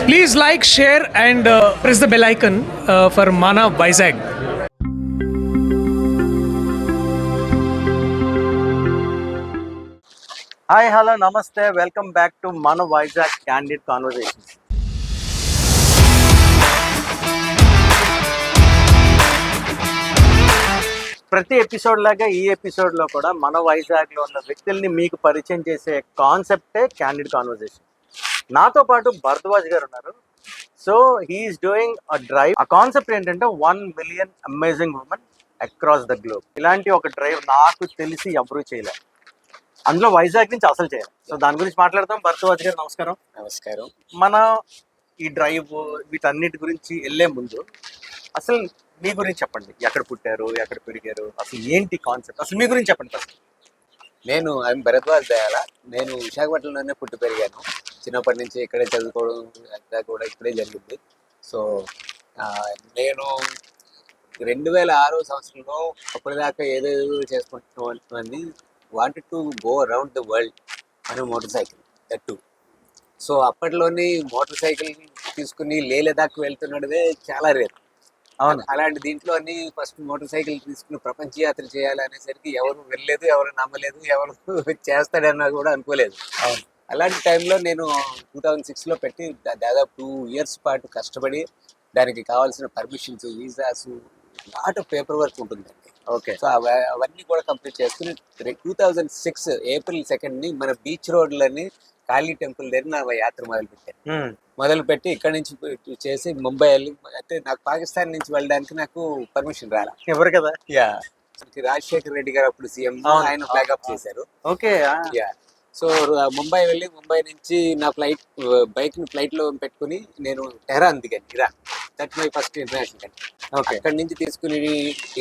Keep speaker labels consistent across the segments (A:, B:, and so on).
A: Please like, share, and press the bell icon for Mana Vizag.
B: Hi hello నమస్తే welcome back to మన Vizag candid conversations. ప్రతి episode లాగా ఈ ఎపిసోడ్లో కూడా మన వైజాగ్లో ఉన్న వ్యక్తుల్ని మీకు పరిచయం చేసే కాన్సెప్టే క్యాండిడ్ కాన్వర్సేషన్. నాతో పాటు భరద్వాజ్ గారు ఉన్నారు. So he is doing a drive. ఆ కాన్సెప్ట్ ఏంటంటే 1 million amazing women across the globe. ఇలాంటి ఒక డ్రైవ్ నాకు తెలిసి ఎవరూ చేయలేదు, అందులో వైజాగ్ నుంచి అసలు చేయాలి. సో దాని గురించి మాట్లాడతాం. భరద్వాజ్ గారు నమస్కారం.
C: నమస్కారం.
B: మన ఈ డ్రైవ్ వీటన్నిటి గురించి వెళ్ళే ముందు అసలు మీ గురించి చెప్పండి. ఎక్కడ పుట్టారు, ఎక్కడ పెరిగారు, అసలు ఏంటి కాన్సెప్ట్, అసలు మీ గురించి చెప్పండి ఫస్ట్.
C: నేను భరద్వాజ్ దయాల. నేను విశాఖపట్నంలోనే పుట్టి పెరిగాను. చిన్నప్పటి నుంచి ఇక్కడే చదువుకోవడం అంతా కూడా ఇక్కడే జరిగింది. సో నేను 2006 సంవత్సరంలో అప్పటిదాకా ఏదేదో చేసుకుంటున్నామని wanted to go around the world అని మోటార్ సైకిల్ దట్టు. సో అప్పట్లోని మోటార్ సైకిల్ తీసుకుని లేదాకా వెళ్తున్నదే చాలా రేరు.
B: అవును,
C: అలాంటి దీంట్లో అన్ని ఫస్ట్ మోటార్ సైకిల్ తీసుకుని ప్రపంచ యాత్ర చేయాలి అనేసరికి ఎవరు వెళ్ళలేదు, ఎవరు నమ్మలేదు, ఎవరు చేస్తాడన్నా కూడా అనుకోలేదు. అలాంటి టైంలో నేను 2006లో పెట్టి దాదాపు 2 years పాటు కష్టపడి దానికి కావాల్సిన permissions, visas, lot of paper work ఉంటుందండి.
B: ఓకే.
C: సో అవన్నీ కూడా కంప్లీట్ చేసుకుని 2006 April 2 మన బీచ్ రోడ్లని కాళీ టెంపుల్ దగ్గర నా యాత్ర మొదలుపెట్టి ఇక్కడి నుంచి చేసి ముంబై వెళ్ళి, అంటే నాకు పాకిస్తాన్ నుంచి వెళ్ళడానికి నాకు పర్మిషన్ రాలా.
B: ఎవరు కదా.
C: యా, రాజశేఖర్ రెడ్డి గారు అప్పుడు సీఎం, ఆయన ఫ్లాగ్ ఆఫ్ చేశారు.
B: ఓకే.
C: యా, సో ముంబై వెళ్ళి ముంబై నుంచి నా బైక్ ని ఫ్లైట్ లో పెట్టుకుని నేను టెహరాన్ దిగాను, Iran. That my first international country. అక్కడి నుంచి తీసుకుని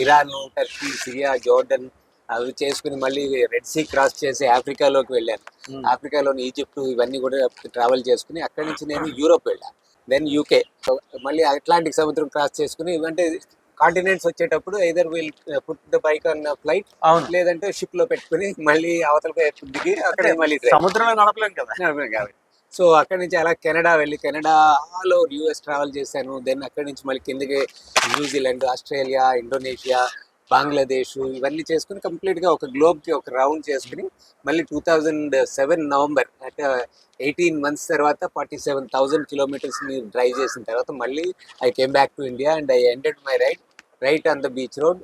C: ఇరాన్, టర్కీ, సిరియా, జోర్డన్ అవి చేసుకుని మళ్ళీ రెడ్ సీ క్రాస్ చేసి ఆఫ్రికాలోకి వెళ్ళాను. ఆఫ్రికాలోని ఈజిప్ట్ ఇవన్నీ కూడా ట్రావెల్ చేసుకుని అక్కడి నుంచి నేను యూరోప్ వెళ్ళాను, దెన్ యూకే, మళ్ళీ అట్లాంటిక్ సముద్రం క్రాస్ చేసుకుని, అంటే కాంటినెంట్స్ వచ్చేటప్పుడు either will put the bike on flight, లేదంటే షిప్ లో పెట్టుకుని మళ్ళీ అవతల దిగి అక్కడ మళ్ళీ
B: సముద్రంలో నడపలేం కదా.
C: కాబట్టి సో అక్కడి నుంచి అలా కెనడా వెళ్ళి, Canada all over US travel చేశాను. దెన్ అక్కడి నుంచి మళ్ళీ కిందకి న్యూజిలాండ్, ఆస్ట్రేలియా, ఇండోనేషియా, బంగ్లాదేశ్ ఇవన్నీ చేసుకుని కంప్లీట్గా ఒక గ్లోబ్కి ఒక రౌండ్ చేసుకుని మళ్ళీ 2007 నవంబర్, అంటే 18 months తర్వాత 47,000 kilometers డ్రైవ్ చేసిన తర్వాత మళ్ళీ I came back to India and I ended my ride on the beach road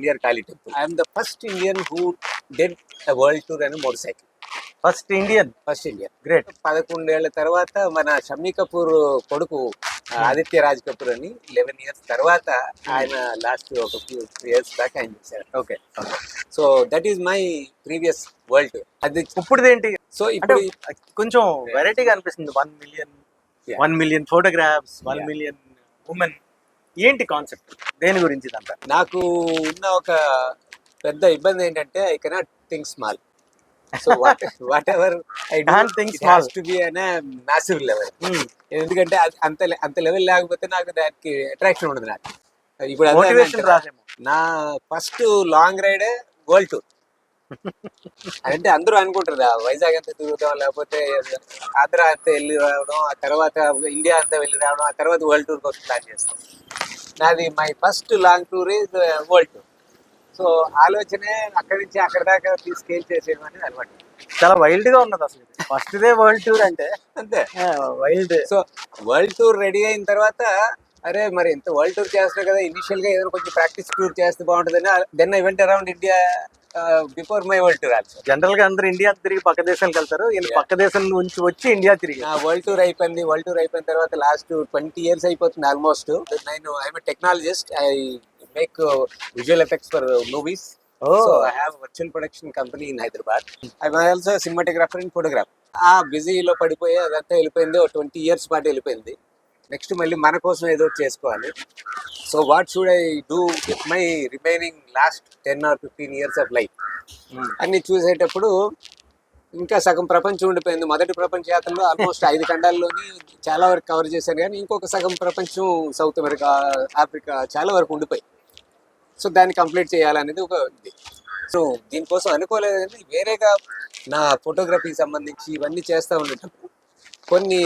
C: near Kali temple. I'm the first Indian who did world tour అని motorcycle.
B: First Indian.
C: Great. 11 ఏళ్ల తర్వాత మన షమ్మీ కపూర్ కొడుకు ఆదిత్య రాజ్ కపూర్ అని 11 years తర్వాత ఆయన లాస్ట్ ఒక few years back ఆయన చేశారు.
B: Okay.
C: So that is my previous world. అది
B: ఇప్పుడు ఏంటి,
C: సో ఇప్పుడు
B: కొంచెం వెరైటీగా అనిపిస్తుంది. 1 million ఫోటోగ్రాఫ్స్, 1 million ఉమెన్. ఏంటి కాన్సెప్ట్, దేని గురించి ఇదంతా?
C: నాకు ఉన్న ఒక పెద్ద ఇబ్బంది ఏంటంటే I cannot think small. So what ever I do it has to be an massive level. ఎందుకంటే అంత లెవెల్ లేకపోతే నాకు దానికి అట్రాక్షన్ ఉండదు. నాకు ఇప్పుడు
B: మోటివేషన్ రాదేమో.
C: నా ఫస్ట్ లాంగ్ రైడే వరల్డ్ టూర్. అంటే అందరూ అనుకుంటారు వైజాగ్ అంతా తిరుగుతాం, లేకపోతే ఆంధ్ర అంతా వెళ్ళి రావడం, ఆ తర్వాత ఇండియా అంతా వెళ్ళి రావడం, ఆ తర్వాత వరల్డ్ టూర్ కోసం ప్లాన్ చేస్తాం. నాది my first long tour is world tour. So ఆలోచనే అక్కడి నుంచి అక్కడ దాకా తీసుకెళ్ళి చేసేయడం అనేది అలవాటు.
B: చాలా వైల్డ్ గా ఉన్నది అసలు. ఫస్ట్ డే వరల్డ్ టూర్ అంటే
C: అంతే
B: wild.
C: So world tour ready అయిన తర్వాత అరే మరి ఇంత వరల్డ్ టూర్ చేస్తున్నా కదా, ఇనిషియల్ గా ఏదైనా కొంచెం ప్రాక్టీస్ టూర్ చేస్తే బాగుంటుందని then I went around India before my world tour also.
B: General గా అందరూ ఇండియా తిరిగి పక్క దేశాలకు వెళ్తారు, పక్క దేశం నుంచి వచ్చి ఇండియా తిరిగి.
C: వరల్డ్ టూర్ అయిపోయింది. వరల్డ్ టూర్ అయిపోయిన తర్వాత లాస్ట్ 20 years అయిపోతుంది ఆల్మోస్ట్. నేను I'm technologist. I make visual effects for movies. So I have a virtual production company in Hyderabad. I'm also a cinematographer and photographer. బిజీలో పడిపోయి అదంతా వెళ్ళిపోయింది. 20 years పాటు వెళ్ళిపోయింది. నెక్స్ట్ మళ్ళీ మన కోసం ఏదో చేసుకోవాలి. So what should I do with my remaining last 10 or 15 years of life అన్ని చూసేటప్పుడు ఇంకా సగం ప్రపంచం ఉండిపోయింది. మొదటి ప్రపంచ యాత్రలో ఆల్మోస్ట్ 5 ఖండాల్లోని చాలా వరకు కవర్ చేశాను, కానీ ఇంకొక సగం ప్రపంచం సౌత్ అమెరికా, ఆఫ్రికా చాలా వరకు ఉండిపోయి. సో దాన్ని కంప్లీట్ చేయాలనేది ఒక ఇది. సో దీనికోసం అనుకోలేదు, కానీ వేరేగా నా ఫోటోగ్రఫీకి సంబంధించి ఇవన్నీ చేస్తూ ఉండేటప్పుడు కొన్ని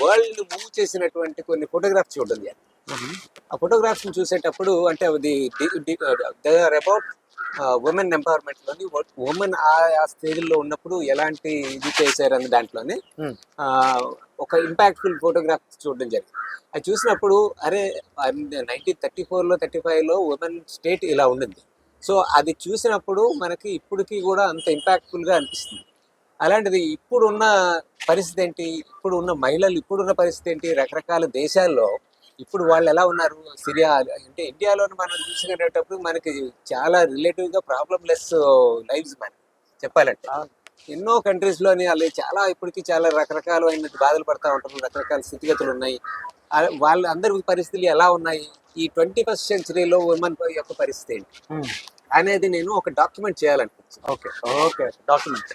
C: వరల్డ్ మూవ్ చేసినటువంటి కొన్ని ఫోటోగ్రాఫ్స్ చూడడం జరిగింది. ఆ ఫోటోగ్రాఫ్స్ చూసేటప్పుడు అంటే అది అబౌట్ ఉమెన్ ఎంపవర్మెంట్ లోని ఉమెన్ ఆ స్టేజ్లో ఉన్నప్పుడు ఎలాంటి ఇది చేశారని దాంట్లోనే
B: Hmm.
C: ఆ, ఒక ఇంపాక్ట్ఫుల్ ఫోటోగ్రాఫ్ చూడడం జరిగింది. అది చూసినప్పుడు అరే 1934లో 35లో ఉమెన్ స్టేట్ ఇలా ఉండింది. సో అది చూసినప్పుడు మనకి ఇప్పటికీ కూడా అంత ఇంపాక్ట్ఫుల్ గా అనిపిస్తుంది. అలాంటిది ఇప్పుడున్న పరిస్థితి ఏంటి, ఇప్పుడు ఉన్న మహిళలు ఇప్పుడున్న పరిస్థితి ఏంటి, రకరకాల దేశాల్లో ఇప్పుడు వాళ్ళు ఎలా ఉన్నారు, సిరియా అంటే ఇండియాలో మనం చూసుకునేటప్పుడు మనకి చాలా రిలేటివ్ గా ప్రాబ్లమ్ లెస్ లైఫ్స్ మనకి చెప్పాలంటే. ఎన్నో కంట్రీస్ లోని వాళ్ళు చాలా ఇప్పటికీ చాలా రకరకాలైన బాధలు పడతా ఉంటారు, రకరకాల స్థితిగతులు ఉన్నాయి. వాళ్ళ అందరి పరిస్థితులు ఎలా ఉన్నాయి, ఈ 21st సెంచరీలో ఉమెన్ యొక్క పరిస్థితి ఏంటి అనేది నేను ఒక డాక్యుమెంట్ చేయాలనుకుంటున్నాను.
B: Okay okay document.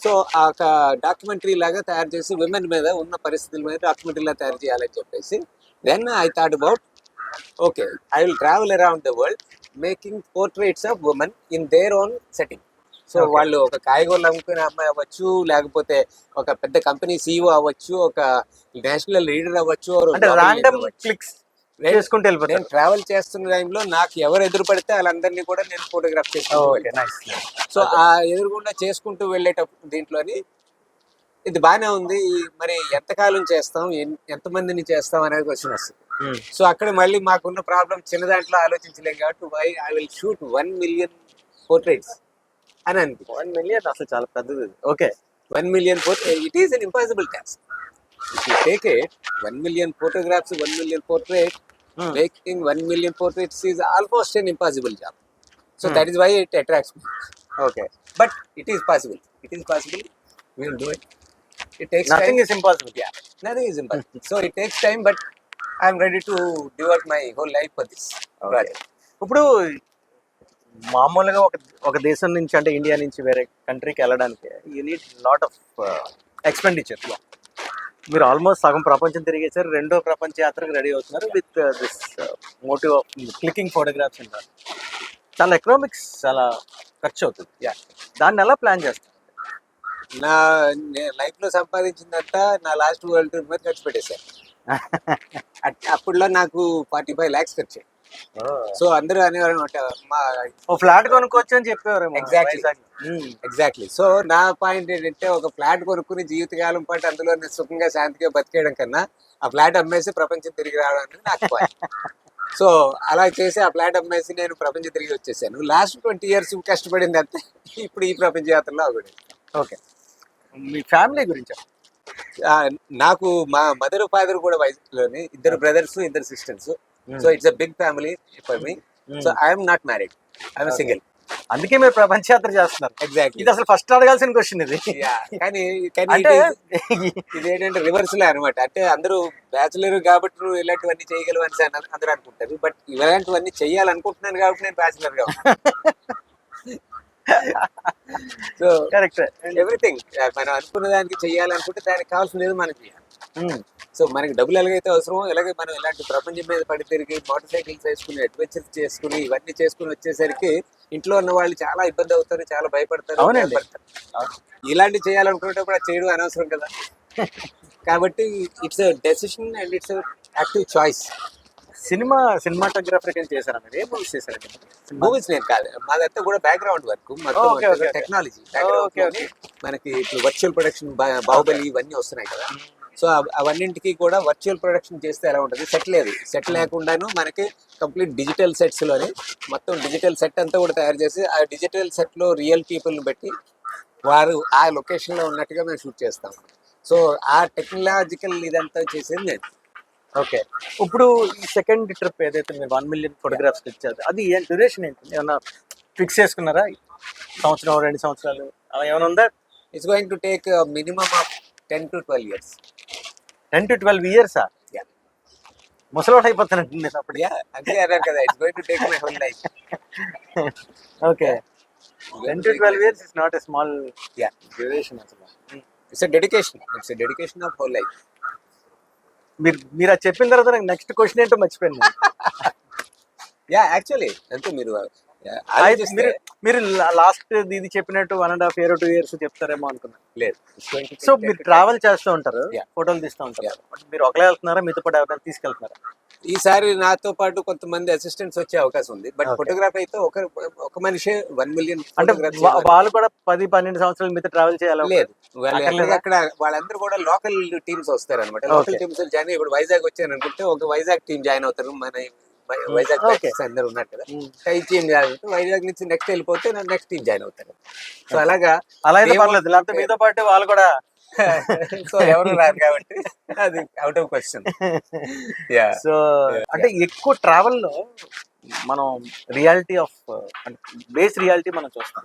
C: సో ఆ ఒక డాక్యుమెంటరీ లాగా తయారు చేసి విమెన్ మీద ఉన్న పరిస్థితుల మీద డాక్యుమెంటరీ లాగా తయారు చేయాలని చెప్పేసి then I thought about okay I will travel around the world making portraits of women in their own setting. So
B: Okay.
C: వాళ్ళు ఒక కాయగూరలు అమ్ముకునే అమ్మాయి అవ్వచ్చు, లేకపోతే ఒక పెద్ద కంపెనీ సీఈఓ అవ్వచ్చు, ఒక నేషనల్ లీడర్ అవ్వచ్చు, or
B: అంటే
C: global leader
B: రాండమ్
C: అవ్వచ్చు.
B: క్లిక్స్ చేసుకుంటూ
C: నేను
B: వెళ్ళిపోతారు.
C: ట్రావెల్ చేస్తున్న టైంలో నాకు ఎవరు ఎదురు పడితే వాళ్ళందరినీ కూడా నేను ఫోటోగ్రాఫ్ చేసుకుంటూ
B: ఓకే
C: వెళ్ళాను.
B: నైస్.
C: సో ఆ ఎదురుగుండా చేసుకుంటూ వెళ్ళేటప్పుడు దీంట్లోని ఇది బాగానే ఉంది, మరి ఎంతకాలం చేస్తాం, ఎంతమందిని చేస్తాం అనేది క్వశ్చన్ వస్తుంది. సో అక్కడ మళ్ళీ మాకున్న ప్రాబ్లం చిన్న దాంట్లో ఆలోచించలేం కాబట్టి I will shoot 1 million portraits అని అనిపి
B: 1 million అసలు చాలా పెద్దది. Okay
C: 1 million it is an impossible task. If you take it 1 million photographs, 1 million portrait, making 1 million portraits is almost an impossible job. So that is why it attracts me.
B: Okay
C: But it is possible. It is possible. We will do it. It takes
B: nothing
C: time.
B: Is impossible.
C: Yeah, nothing is impossible. So it takes time, but I am ready to devote my whole life for this project.
B: ఇప్పుడు మామూలుగా ఒక దేశం నుంచి అంటే India నుంచి వేరే కంట్రీకి వెళ్ళడానికి you need lot of expenditure. మీరు ఆల్మోస్ట్ సగం ప్రపంచం తిరిగేసారు, రెండో ప్రపంచ యాత్రకు రెడీ అవుతున్నారు with this motive of clicking photographs అంటారు. చాలా ఎకనామిక్స్ చాలా ఖర్చు అవుతుంది.
C: Yeah.
B: దాన్ని ఎలా ప్లాన్ చేస్తారు?
C: నా లైఫ్ లో సంపాదించిందంతా నా లాస్ట్ వరల్డ్ టూర్ మీద ఖర్చు పెట్టేశాను. అప్పుడులో నాకు 45 lakhs ఖర్చు. సో అందరూ అనేవారు అనమాట మా
B: ఓ ఫ్లాట్ కొనుక్కోవచ్చు అని చెప్పేవారు.
C: ఎగ్జాక్ట్లీ. సో నా పాయింట్ ఏంటంటే ఒక ఫ్లాట్ కొనుక్కుని జీవితకాలం పాటు అందులో సుఖంగా శాంతిగా బతికేయడం కన్నా ఆ ఫ్లాట్ అమ్మేసి ప్రపంచం తిరిగి రావడం అనేది నాకు పాయింట్. సో అలా చేసి ఆ ఫ్లాట్ అమ్మేసి నేను ప్రపంచం తిరిగి వచ్చేసాను. లాస్ట్ 20 years కష్టపడింది అంతే. ఇప్పుడు ఈ ప్రపంచ యాత్రలో అవ్వడం.
B: ఓకే మీ ఫ్యామిలీ గురించి
C: నాకు మా మదర్ ఫాదర్ కూడా వయసులోని 2 brothers 2 sisters. So it's a big family for me. So I'm not married, I'm single.
B: అందుకే మీరు ప్రపంచ యాత్ర చేస్తున్నారు.
C: ఎగ్జాక్ట్లీ.
B: ఇది అసలు ఫస్ట్ అడగాల్సిన క్వశ్చన్ ఇది.
C: కానీ
B: అంటే
C: ఇదేంటంటే రివర్స్ లే అనమాట. అంటే అందరూ బ్యాచులర్ కాబట్టి నువ్వు ఇలాంటివన్నీ చేయగలవు అని అందరూ అనుకుంటారు. బట్ ఇలాంటివన్నీ చెయ్యాలనుకుంటున్నాను కాబట్టి నేను బ్యాచులర్ గా సో
B: కరెక్ట్.
C: ఎవ్రీథింగ్ మనం అనుకున్న దానికి చెయ్యాలనుకుంటే దానికి కావాల్సినది మనం చేయాలి. సో మనకి డబ్బులు ఎలాగైతే అవసరమో ఎలాగే మనం ఇలాంటి ప్రపంచం మీద పడి తిరిగి మోటార్ సైకిల్స్ వేసుకుని అడ్వెంచర్స్ చేసుకుని ఇవన్నీ చేసుకుని వచ్చేసరికి ఇంట్లో ఉన్న వాళ్ళు చాలా ఇబ్బంది అవుతారు, చాలా భయపడతారు.
B: అవునండి.
C: ఇలాంటి చేయాలనుకునేటప్పుడు అది చేయడం అనవసరం కదా. కాబట్టి it's decision and it's active choice.
B: Cinematographer కింద చేశారా మీరు? ఏ మూవీస్ చేశారండి?
C: మూవీస్ నేను కాదు, మాదంతా కూడా background work,
B: Okay, okay.
C: Technology.
B: Okay, okay.
C: మనకి ఇప్పుడు వర్చువల్ ప్రొడక్షన్ బాహుబలి ఇవన్నీ వస్తున్నాయి కదా. సో అవన్నింటికి కూడా వర్చువల్ ప్రొడక్షన్ చేస్తే ఎలా ఉంటుంది, సెట్ లేదు. సెట్ లేకుండాను మనకి కంప్లీట్ డిజిటల్ సెట్స్ లోనే మొత్తం డిజిటల్ సెట్ అంతా కూడా తయారు చేసి ఆ డిజిటల్ సెట్ లో రియల్ పీపుల్ని బట్టి వారు ఆ లొకేషన్ లో ఉన్నట్టుగా మేము షూట్ చేస్తాం. సో ఆ టెక్నాలజికల్ ఇదంతా చేసేది నేను.
B: ఓకే. ఇప్పుడు ఈ సెకండ్ ట్రిప్ ఏదైతే మీరు 1 million ఫోటోగ్రాఫ్స్ ఇచ్చారు, అది డ్యూరేషన్ ఏంటి? ఏమన్నా ఫిక్స్ చేసుకున్నారా? సంవత్సరం 2 సంవత్సరాలు అలా ఏమైనా ఉందా?
C: It's going to take minimum of 10 to 12 years.
B: 10 to 12 years?
C: Yeah.
B: ముసలోడు అయిపోతానండి నేను అప్పుడు.
C: అంతే అన్నారు కదా, it's going to take my whole life.
B: Okay. 10 to 12 years is not a small
C: duration అసలు. It's a dedication, it's a dedication of whole life.
B: మీరు అది చెప్పిన తర్వాత నాకు నెక్స్ట్ క్వశ్చన్ ఏంటో మర్చిపోయాను.
C: యాక్చువల్లీ అంటే మీరు
B: అయితే మీరు మీరు లాస్ట్ ఇది చెప్పినట్టు 1.5 year 2 years చెప్తారేమో అనుకున్నా.
C: లేదు.
B: సో మీరు ట్రావెల్ చేస్తూ ఉంటారు,
C: Yeah.
B: ఫోటోలు తీస్తూ ఉంటారు. బట్ మీరు ఒకలే వెళ్తున్నారా, మీతో పాటు ఎవరైనా తీసుకెళ్తున్నారా?
C: ఈసారి నాతో పాటు కొంతమంది అసిస్టెంట్స్ వచ్చే అవకాశం ఉంది. But
B: Okay.
C: ఫోటోగ్రఫీ అయితే ఒక మనిషి 1 million
B: అంటే
C: photographs
B: వాళ్ళు కూడా 10-12 సంవత్సరాలు మీతో ట్రావెల్ చేయాలి?
C: లేదు. వాళ్ళు
B: అక్కర్లేదా?
C: అక్కడ వాళ్ళందరూ కూడా లోకల్ టీమ్స్ వస్తారు అనమాట. Local
B: Okay.
C: టీమ్స్ జాయిన్ ఇప్పుడు వైజాగ్ వచ్చాను అనుకుంటే ఒక వైజాగ్ టీం జాయిన్ అవుతారు. మన వైజాగ్
B: Okay.
C: బ్యాచెస్ అందరూ ఉన్నారు కదా, ఈ టీం జాయిన్ అవుతారు. వైజాగ్ నుంచి నెక్స్ట్ వెళ్ళిపోతే నెక్స్ట్ టీం జాయిన్ అవుతారు. సో అలాగా
B: అలా అయితే
C: మేము-
B: పర్లేదు, లేకపోతే మీతో పాటు వాళ్ళు కూడా
C: సో ఎవరు రారు కాబట్టి అది out of question. Yeah
B: so అంటే ఎక్కువ ట్రావెల్ లో మనం రియాలిటీ ఆఫ్ బేస్ రియాలిటీ మనం చూస్తాం.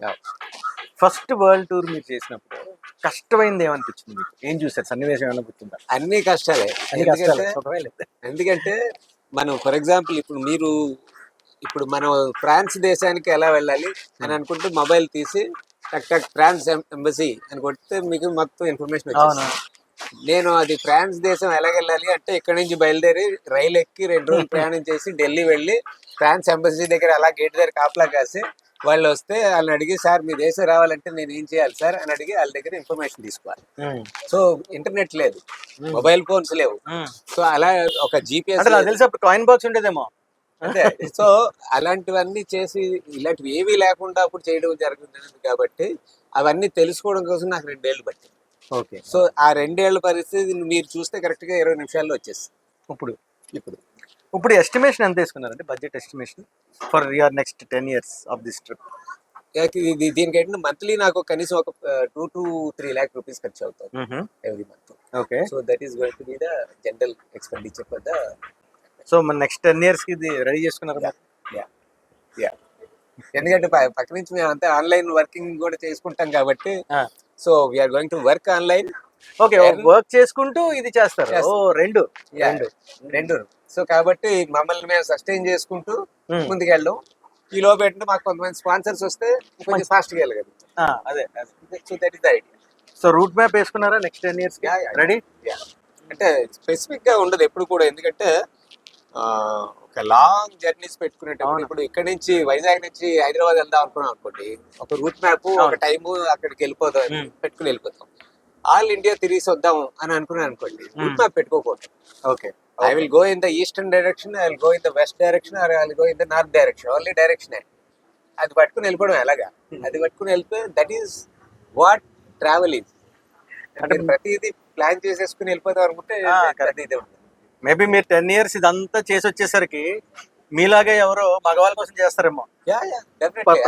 B: ఫస్ట్ వరల్డ్ టూర్ మీరు చేసినప్పుడు కష్టమైంది ఏమనిపించింది మీకు? ఏం చూసారు, సన్నివేశం ఏమైనా గుర్తుందా?
C: అన్ని కష్టాలే.
B: అన్ని కష్టాలు,
C: ఎందుకంటే
B: సుఖమే లేదు.
C: ఎందుకంటే మనం ఫర్ ఎగ్జాంపుల్ ఇప్పుడు మనం ఫ్రాన్స్ దేశానికి ఎలా వెళ్ళాలి అని అనుకుంటే మొబైల్ తీసి టక్ టక్ ఫ్రాన్స్ ఎంబసీ అని కొడితే మీకు మొత్తం ఇన్ఫర్మేషన్
B: అవును.
C: వచ్చేస్తుంది. నేను అది ఫ్రాన్స్ దేశం ఎలాగెళ్ళాలి అంటే ఇక్కడ నుంచి బయలుదేరి రైలు ఎక్కి 2 రోజులు ప్రయాణం చేసి ఢిల్లీ వెళ్ళి ఫ్రాన్స్ ఎంబసీ దగ్గర అలా గేట్ దగ్గర కాపలా కాసి వాళ్ళు వస్తే వాళ్ళని అడిగి, సార్ మీ దేశం రావాలంటే నేను ఏం చేయాలి సార్ అని అడిగి వాళ్ళ దగ్గర ఇన్ఫర్మేషన్ తీసుకోవాలి. సో ఇంటర్నెట్ లేదు, మొబైల్ ఫోన్స్ లేవు. సో అలా ఒక జీపీఎస్
B: అంటే నాకు తెలిసి అప్పుడు కాయిన్ బాక్స్ ఉండేదేమో.
C: అంతే. సో అలాంటివన్నీ చేసి ఇలాంటివి ఏవీ లేకుండా అప్పుడు చేయడం జరుగుతుంది కాబట్టి అవన్నీ తెలుసుకోవడం కోసం నాకు 2 ఏళ్ళు పట్టింది.
B: ఓకే.
C: సో ఆ 2 ఏళ్ల పరిస్థితి మీరు చూస్తే కరెక్ట్ గా 20 నిమిషాల్లో వచ్చేస్తుంది. ఇప్పుడు
B: ఇప్పుడు ఎస్టిమేషన్ ఎంత తీసుకున్నారంటే, budget estimation for your next 10 years of this trip?
C: దీనికంటే మంత్లీ నాకు కనీసం ఒక 2 to 3 lakh rupees ఖర్చు అవుతుంది every month.
B: Okay.
C: So that is going to be the general expenditure for the.
B: So మన నెక్స్ట్ 10 years కి ఇది రెడీ చేసుకున్నారా?
C: యా ఎందుకంటే పక్క నుంచి మేము అంతా ఆన్లైన్ వర్కింగ్ కూడా చేసుకుంటాం కాబట్టి, so we're going to work online.
B: Okay, work చేసుకుంటూ ఇది చేస్తారు.
C: Yes.
B: ఓ రెండు.
C: రెండు. సో కాబట్టి మమ్మల్ని మేము సస్టైన్ చేసుకుంటూ ముందుకెళ్ళడం. ఈ లోపు ఏంటంటే మాకు కొంతమంది స్పాన్సర్స్ వస్తే కొంచెం ఫాస్ట్గా వెళ్ళగలుగుతాం.
B: అదే.
C: So that is the idea.
B: So root map వేసుకున్నారా నెక్స్ట్ 10 years కి? రెడీ?
C: అంటే స్పెసిఫిక్ గా ఉండదు ఎప్పుడు కూడా, ఎందుకంటే ఒక లాంగ్ జర్నీస్ పెట్టుకునేటప్పుడు ఇప్పుడు ఇక్కడ నుంచి వైజాగ్ నుంచి హైదరాబాద్ వెళ్దాం అనుకున్నాం అనుకోండి, ఒక రూట్ మ్యాప్ ఒక టైము అక్కడికి వెళ్ళిపోతాం, పెట్టుకుని వెళ్ళిపోతాం. ఆల్ ఇండియా తిరిగి వద్దాం అని అనుకున్నాను అనుకోండి, రూట్ మ్యాప్ పెట్టుకోకూడదు.
B: Okay.
C: I will go in the eastern direction, I will go in the west direction, or I will go in the north direction. Only direction అది పట్టుకుని వెళ్ళిపోవడం. ఎలాగా అది పట్టుకుని వెళ్ళిపోయి that is what travel is. అంటే ప్రతిదీ ప్లాన్ చేసేసుకుని వెళ్ళిపోతాం అనుకుంటే ఇది ఉంటుంది.
B: మేబీ మీరు 10 years ఇదంతా చేసి వచ్చేసరికి మీలాగే ఎవరో మగవాళ్ళ కోసం చేస్తారేమో.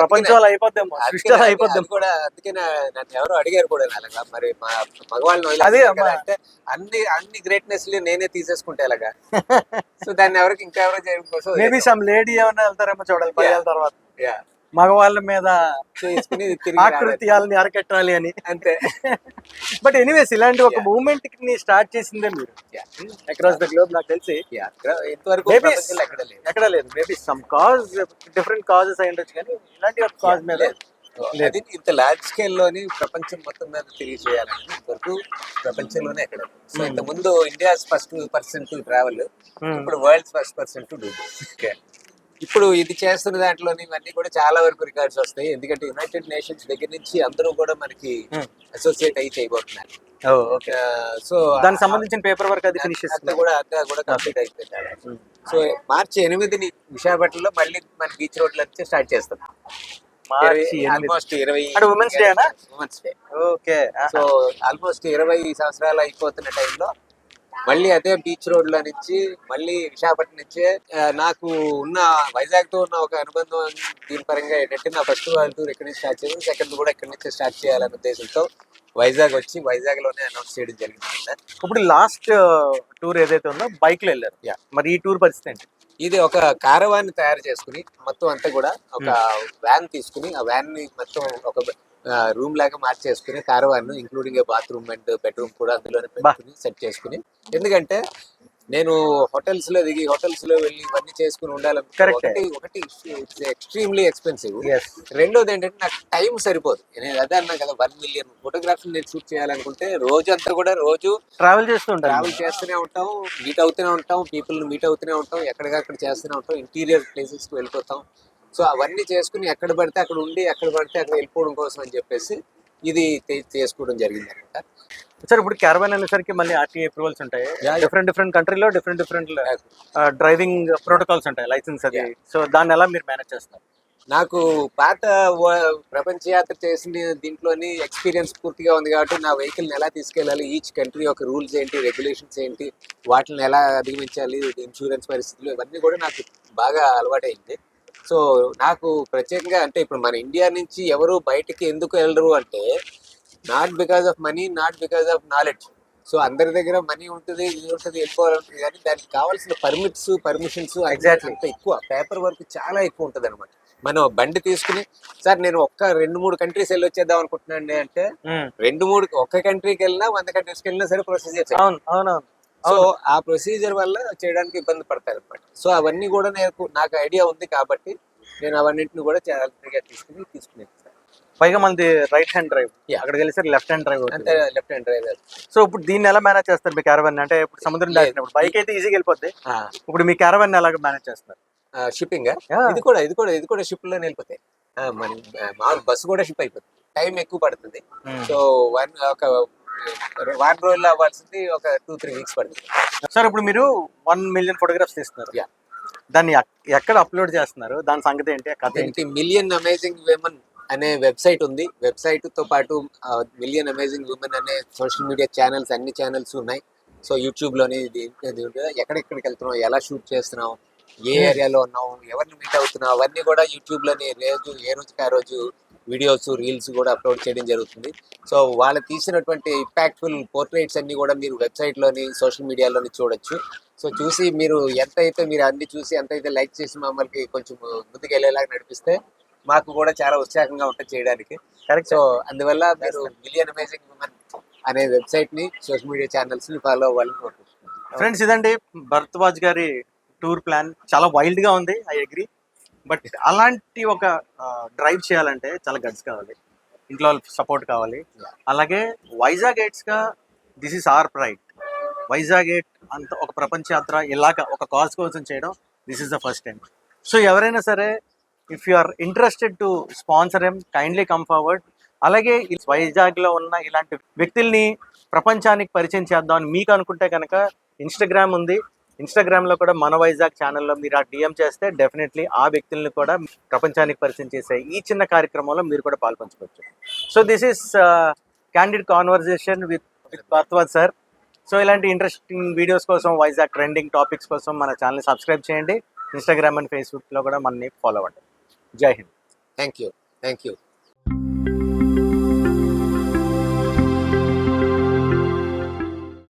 B: ప్రపంచంలో అయిపోద్దేమో, సృష్టి అయిపోద్దేమో
C: కూడా. అందుకే నన్ను ఎవరో అడిగారు కూడా అలాగా, మరి మా మగవాళ్ళని
B: అదే
C: అంటే అన్ని గ్రేట్నెస్ నేనే తీసేసుకుంటే ఎలాగా. సో దాన్ని ఎవరికి ఇంకా ఎవరో చేయడం కోసం
B: మేబీ సమ్ లేడీ ఏమైనా వెళ్తారేమో చూడాలి 10 ఏళ్ళ తర్వాత, మగవాళ్ళ మీద
C: చేసుకుని
B: ఆకృత్యాలని అరకెట్టాలి అని.
C: అంతే.
B: బట్ ఎనీవేస్ ఇలాంటి ఒక మూవ్మెంట్ ని స్టార్ట్ చేసిందే మీరు అక్రాస్ ద గ్లోబ్. నాకు తెలిసి
C: ఇంతవరకు
B: ఎక్కడ లేదు. Maybe some cause, different causes అయి ఉండొచ్చు, కానీ ఇలాంటి ఒక కాజ్ మీద
C: అది ఇంత లార్జ్ స్కేల్ లోని ప్రపంచం మొత్తం మీద తిరిగి చేయాలని ఇంతవరకు ప్రపంచంలోనే ఎక్కడ. సో ఇంత ముందు India's first person to travel, ఇప్పుడు world first person to do this. ఇప్పుడు ఇది చేస్తున్న దాంట్లోని ఇవన్నీ కూడా చాలా వరకు రికార్డ్స్ వస్తాయి, ఎందుకంటే యునైటెడ్ నేషన్స్ దగ్గర నుంచి అందరూ కూడా మనకి అసోసియేట్ అయ్యి చేయబోతున్నారు. సో
B: దానికి సంబంధించిన పేపర్ వర్క్ అది ఫినిష్
C: అంతా కూడా కంప్లీట్ అయిపోయింది. సో March 8 విశాఖపట్నంలో మళ్ళీ మన బీచ్ రోడ్ నుంచి స్టార్ట్ చేస్తాం. Almost 20
B: women's day.
C: Women's day.
B: Okay.
C: So almost 20 సంవత్సరాలు అయిపోతున్న టైంలో మళ్ళీ అదే బీచ్ రోడ్ లో నుంచి మళ్ళీ విశాఖపట్నం నుంచే నాకు ఉన్న వైజాగ్ తో ఉన్న ఒక అనుబంధం దీని పరంగా ఏంటంటే, నా ఫస్ట్ వరల్డ్ టూర్ ఎక్కడి నుంచి స్టార్ట్ చేయాలి, సెకండ్ కూడా ఎక్కడి నుంచి స్టార్ట్ చేయాలనే ఉద్దేశంతో వైజాగ్ వచ్చి వైజాగ్ లోనే అనౌన్స్ చేయడం జరిగింది.
B: ఇప్పుడు లాస్ట్ టూర్ ఏదైతే ఉందో బైక్ లో వెళ్ళారు, మరి ఈ టూర్ పరిస్థితి ఏంటి?
C: ఇది ఒక కారవాన్ తయారు చేసుకుని మొత్తం అంతా కూడా ఒక వ్యాన్ తీసుకుని, ఆ వ్యాన్ ని మొత్తం ఒక రూమ్ లాగా మార్చేసుకుని caravan including bathroom and bedroom కూడా అందులోనే పెట్టుకుని సెట్ చేసుకుని, ఎందుకంటే నేను హోటల్స్ లో దిగి హోటల్స్ లో వెళ్ళి ఇవన్నీ చేసుకుని ఉండాలని ఒకటి ఎక్స్ట్రీమ్లీ ఎక్స్పెన్సివ్. రెండోది ఏంటంటే నాకు టైం సరిపోదు. నేను అదే అన్నా కదా, 1 million ఫోటోగ్రాఫ్లు నేను షూట్ చేయాలనుకుంటే రోజు అంతా కూడా రోజు ట్రావెల్ చేస్తూనే ఉంటాం, మీట్ అవుతూనే ఉంటాం, పీపుల్ మీట్ అవుతూనే ఉంటాం, ఎక్కడికక్కడ చేస్తూనే ఉంటాం, ఇంటీరియర్ ప్లేసెస్ కి వెళ్ళిపోతాం. సో అవన్నీ చేసుకుని ఎక్కడ పడితే అక్కడ ఉండి ఎక్కడ పడితే అక్కడ వెళ్ళిపోవడం కోసం అని చెప్పేసి ఇది చేసుకోవడం జరిగింది అనమాట.
B: సార్ ఇప్పుడు క్యారవాన్ అనేసరికి మళ్ళీ ఆర్టీఏ అప్రూవల్స్ ఉంటాయి,
C: Yeah.
B: డిఫరెంట్ కంట్రీలో డిఫరెంట్ డ్రైవింగ్ ప్రోటోకాల్స్ ఉంటాయి, లైసెన్స్ అది. సో దాన్ని ఎలా మీరు మేనేజ్ చేస్తారు?
C: నాకు పాత ప్రపంచ యాత్ర చేసిన దీంట్లోని ఎక్స్పీరియన్స్ పూర్తిగా ఉంది కాబట్టి నా వెహికల్ని ఎలా తీసుకెళ్ళాలి, ఈచ్ కంట్రీ యొక్క రూల్స్ ఏంటి, రెగ్యులేషన్స్ ఏంటి, వాటిని ఎలా అధిగమించాలి, ఇన్సూరెన్స్ పరిస్థితులు ఇవన్నీ కూడా నాకు బాగా అలవాటైంది. సో నాకు ప్రత్యేకంగా అంటే ఇప్పుడు మన ఇండియా నుంచి ఎవరు బయటికి ఎందుకు వెళ్ళరు అంటే not because of money, not because of knowledge. So అందరి దగ్గర మనీ ఉంటుంది, ఇది ఉంటుంది, వెళ్ళిపోవాలంటుంది, కానీ దానికి కావాల్సిన పర్మిషన్స్
B: Exactly.
C: అంత ఎక్కువ, పేపర్ వర్క్ చాలా ఎక్కువ ఉంటుంది అనమాట. మనం బండి తీసుకుని సార్ నేను 2-3 కంట్రీస్ వెళ్ళి వచ్చేద్దాం అనుకుంటున్నాండి అంటే 2-3 ఒక్క కంట్రీకి వెళ్ళినా 100 కంట్రీస్కి వెళ్ళినా సరే ప్రొసీజర్.
B: అవును.
C: సో ఆ ప్రొసీజర్ వల్ల చేయడానికి ఇబ్బంది పడతారు అనమాట. సో అవన్నీ కూడా నాకు ఐడియా ఉంది కాబట్టి నేను అవన్నింటిని కూడా జాగ్రత్తగా తీసుకునేది.
B: పైగా మనది రైట్ హ్యాండ్ డ్రైవ్,
C: Yeah.
B: అక్కడికి వెళ్ళి లెఫ్ట్ హ్యాండ్ డ్రైవ్.
C: అంటే లెఫ్ట్ హ్యాండ్ డ్రైవర్.
B: సో ఇప్పుడు దీన్ని ఎలా మేనేజ్ చేస్తారు మీ క్యారవాన్? అంటే ఇప్పుడు సముద్రం దాటినప్పుడు బైక్ అయితే ఈజీగా వెళ్ళిపోద్ది, ఇప్పుడు మీ క్యారవాన్ ఎలాగ మేనేజ్ చేస్తారు?
C: Shipping
B: Yeah.
C: ఇది కూడా షిప్ లోనే వెళ్ళిపోతాయి. మన మామూలు బస్సు కూడా షిప్ అయిపోతుంది, టైం ఎక్కువ పడుతుంది. సో ఒక వారం రోజుల్లో అవ్వాల్సింది ఒక 2-3 వీక్స్ పడుతుంది.
B: సార్ ఇప్పుడు మీరు 1 million ఫోటోగ్రాఫ్స్ తీస్తున్నారు,
C: Yeah.
B: దాన్ని ఎక్కడ అప్లోడ్ చేస్తున్నారు? దాని సంగతి ఏంటి, ఆ కథ ఏంటి?
C: 20 మిలియన్ అమేజింగ్ విమెన్ అనే వెబ్సైట్ ఉంది. వెబ్సైట్ తో పాటు మిలియన్ అమేజింగ్ విమెన్ అనే సోషల్ మీడియా ఛానల్స్, అన్ని ఛానల్స్ ఉన్నాయి. సో యూట్యూబ్ లోని ఎక్కడెక్కడికి వెళ్తున్నాం, ఎలా షూట్ చేస్తున్నాం, ఏ ఏరియాలో ఉన్నాం, ఎవరిని మీట్ అవుతున్నాం, అవన్నీ కూడా యూట్యూబ్ లోని ఏ రోజుకి ఆ రోజు వీడియోస్, రీల్స్ కూడా అప్లోడ్ చేయడం జరుగుతుంది. సో వాళ్ళు తీసినటువంటి ఇంపాక్ట్ఫుల్ పోర్ట్రేట్స్ అన్ని కూడా మీరు వెబ్సైట్ లోని సోషల్ మీడియాలోని చూడొచ్చు. సో చూసి మీరు మీరు అన్ని చూసి ఎంతైతే లైక్ చేసి మమ్మల్ని కొంచెం ముందుకు వెళ్ళేలాగా నడిపిస్తే మాకు కూడా చాలా ఉత్సాహంగా ఉంటుంది చేయడానికి.
B: కరెక్ట్.
C: సో అందువల్ల మీరు మిలియన్ అమేజింగ్ ఉమెన్ అనే వెబ్సైట్ ని, సోషల్ మీడియా ఛానల్స్ ని ఫాలో అవ్వాలని కోరుకుంటున్నాను.
B: ఫ్రెండ్స్, ఇదండి భరద్వాజ్ గారి టూర్ ప్లాన్. చాలా వైల్డ్ గా ఉంది, ఐ అగ్రీ. బట్ అలాంటి ఒక డ్రైవ్ చేయాలంటే చాలా గట్స్ కావాలి, ఇంట్లో సపోర్ట్ కావాలి. అలాగే వైజాగ్ ఎయిట్స్ గా this is our pride. Vizag eight అంత ఒక ప్రపంచ యాత్ర ఇలాగా ఒక కాజ్ కోసం చేయడం, this is the first time. So ఎవరైనా సరే, if you are interested to sponsor them, kindly come forward. అలాగే వైజాగ్ లో ఉన్న ఇలాంటి వ్యక్తుల్ని ప్రపంచానికి పరిచయం చేద్దాం అని మీకు అనుకుంటే కనుక ఇన్స్టాగ్రామ్ ఉంది, ఇన్స్టాగ్రామ్ లో కూడా మన వైజాగ్ ఛానల్లో మీరు ఆ డిఎం చేస్తే డెఫినెట్లీ ఆ వ్యక్తుల్ని కూడా ప్రపంచానికి పరిచయం చేసే ఈ చిన్న కార్యక్రమంలో మీరు కూడా పాల్పంచుకోవచ్చు. So this is candid conversation with Bharadwaj sir. So ఇలాంటి ఇంట్రెస్టింగ్ వీడియోస్ కోసం, వైజాగ్ ట్రెండింగ్ టాపిక్స్ కోసం మన ఛానల్ని సబ్స్క్రైబ్ చేయండి. ఇన్స్టాగ్రామ్ అండ్ ఫేస్బుక్లో కూడా మనని ఫాలో అవ్వండి. జై హింద్.
C: Thank you.